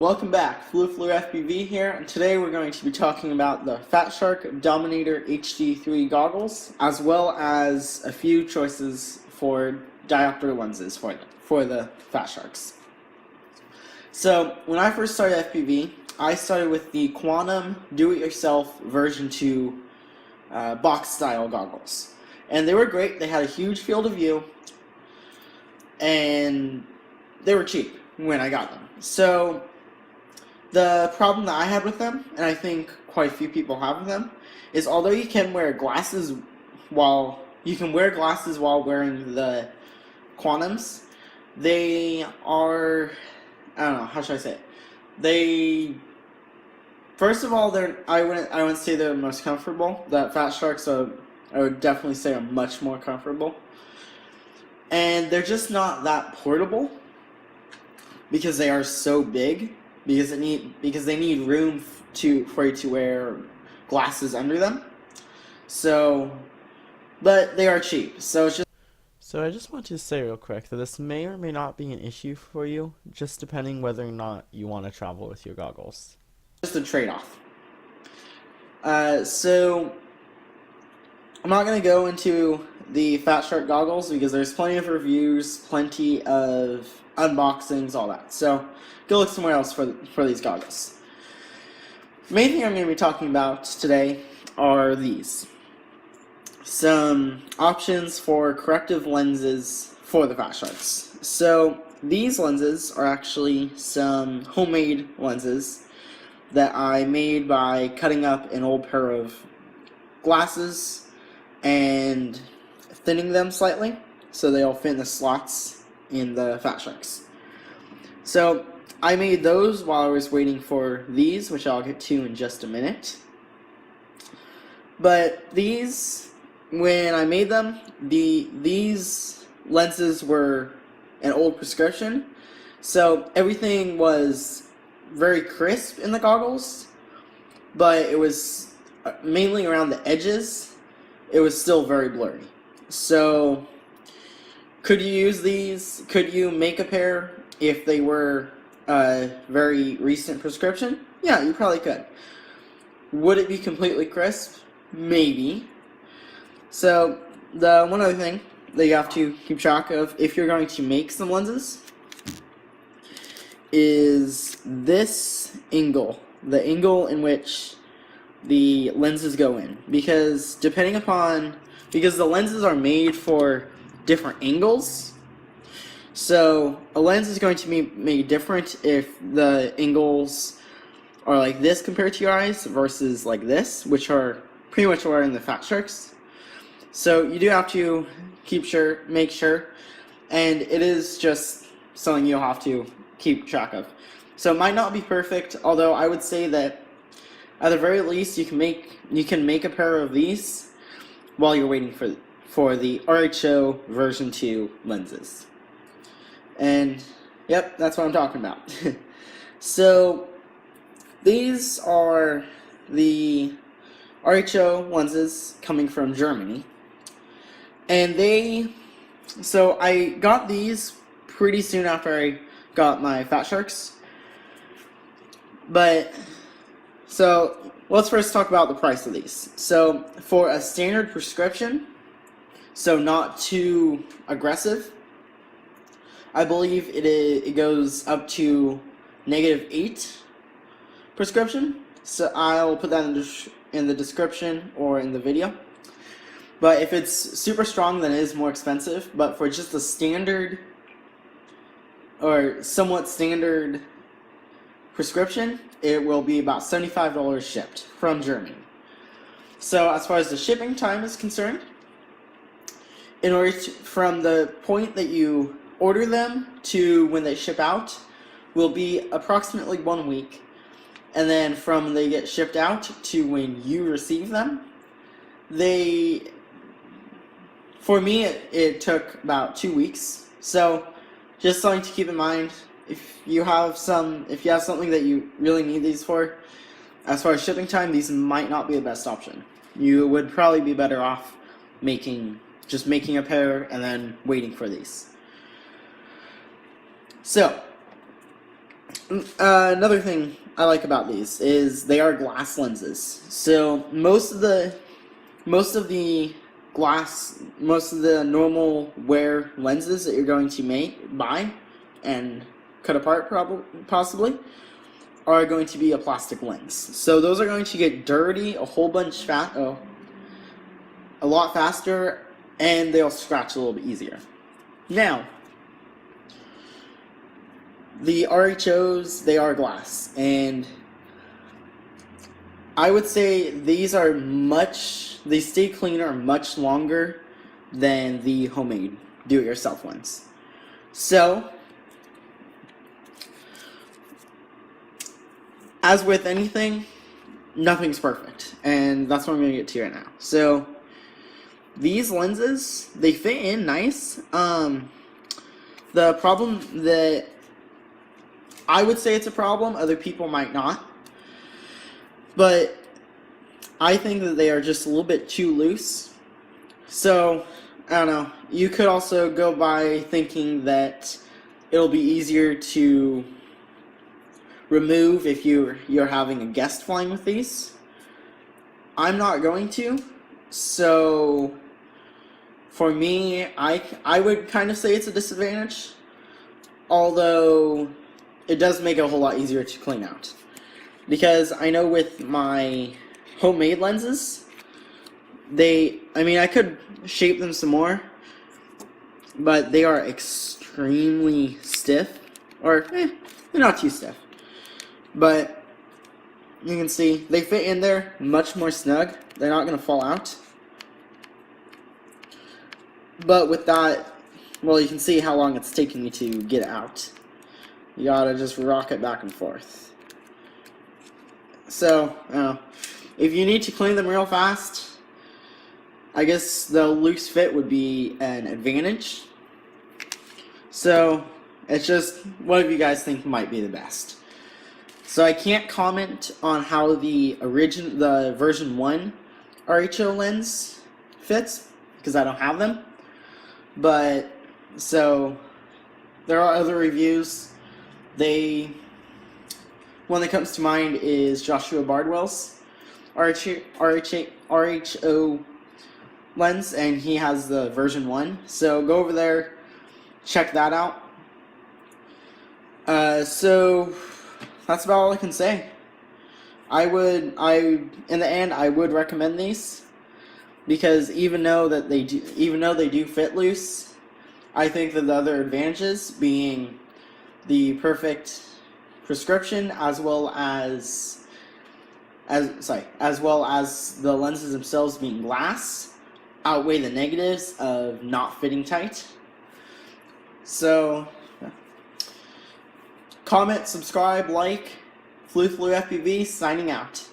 Welcome back, Flu FPV here, and today we're going to be talking about the Fatshark Dominator HD3 goggles, as well as a few choices for diopter lenses for the Fatsharks. So, when I first started FPV, I started with the Quantum Do-It-Yourself version 2 box-style goggles. And they were great, they had a huge field of view, and they were cheap when I got them. So, the problem that I had with them, and I think quite a few people have with them, is although you can wear glasses while wearing the Quantums, they are, I don't know, how should I say it? First of all, I wouldn't say they're the most comfortable. The Fatsharks I would definitely say are much more comfortable. And they're just not that portable because they are so big. Because they need room for you to wear glasses under them. So, but they are cheap. So I just want to say real quick that this may or may not be an issue for you, just depending whether or not you want to travel with your goggles. Just a trade-off. So I'm not going to go into the Fatshark goggles because there's plenty of reviews, plenty of unboxings, all that. So go look somewhere else for these goggles. The main thing I'm going to be talking about today are these. Some options for corrective lenses for the Fatsharks. So these lenses are actually some homemade lenses that I made by cutting up an old pair of glasses and thinning them slightly so they all fit in the slots in the Fatsharks. So I made those while I was waiting for these, which I'll get to in just a minute. But these, when I made them, these lenses were an old prescription, so everything was very crisp in the goggles, but it was mainly around the edges. It was still very blurry. So could you use these? Could you make a pair if they were a very recent prescription? Yeah, you probably could. Would it be completely crisp? Maybe. So the one other thing that you have to keep track of if you're going to make some lenses is this angle, the angle in which the lenses go in, because the lenses are made for different angles. So a lens is going to be made different if the angles are like this compared to your eyes versus like this, which are pretty much what are in the Fatsharks. So you do have to make sure, and it is just something you'll have to keep track of. So it might not be perfect, although I would say that at the very least you can make a pair of these while you're waiting for the RHO version 2 lenses. And yep, that's what I'm talking about. So these are the RHO lenses coming from Germany. And so I got these pretty soon after I got my Fatsharks. So let's first talk about the price of these. So for a standard prescription, so not too aggressive, I believe it goes up to -8 prescription. So I'll put that in the description or in the video. But if it's super strong, then it is more expensive. But for just a standard or somewhat standard prescription, it will be about $75 shipped from Germany. So as far as the shipping time is concerned, from the point that you order them to when they ship out will be approximately 1 week, and then from they get shipped out to when you receive them, for me it took about 2 weeks. So just something to keep in mind if you have something that you really need these for. As far as shipping time, these might not be the best option. You would probably be better off just making a pair and then waiting for these. So Another thing I like about these is they are glass lenses. So most of the normal wear lenses that you're going to buy and cut apart possibly are going to be a plastic lens. So those are going to get dirty a lot faster, and they'll scratch a little bit easier. Now, the RHOs, they are glass, and I would say they stay cleaner much longer than the homemade do-it-yourself ones. So, as with anything, nothing's perfect, and that's what I'm going to get to right now. So, these lenses, they fit in nice. The problem that I would say it's a problem, other people might not, but I think that they are just a little bit too loose. So, I don't know. You could also go by thinking that it'll be easier to remove if you're having a guest flying with these. I'm not going to, so for me, I would kind of say it's a disadvantage, although it does make it a whole lot easier to clean out. Because I know with my homemade lenses, I could shape them some more, but they are extremely stiff, or they're not too stiff. But you can see they fit in there much more snug. They're not going to fall out. But with that, well, you can see how long it's taking me to get it out. You gotta just rock it back and forth. So, if you need to clean them real fast, I guess the loose fit would be an advantage. So, it's just, what do you guys think might be the best? So I can't comment on how the version 1 RHO lens fits, because I don't have them. But, so, there are other reviews. One that comes to mind is Joshua Bardwell's RHO lens, and he has the version 1. So go over there, check that out. So that's about all I can say. In the end, I would recommend these, because even though they do fit loose, I think that the other advantages being the perfect prescription, as well as the lenses themselves being glass, outweigh the negatives of not fitting tight. So, comment, subscribe, like. FluFPV signing out.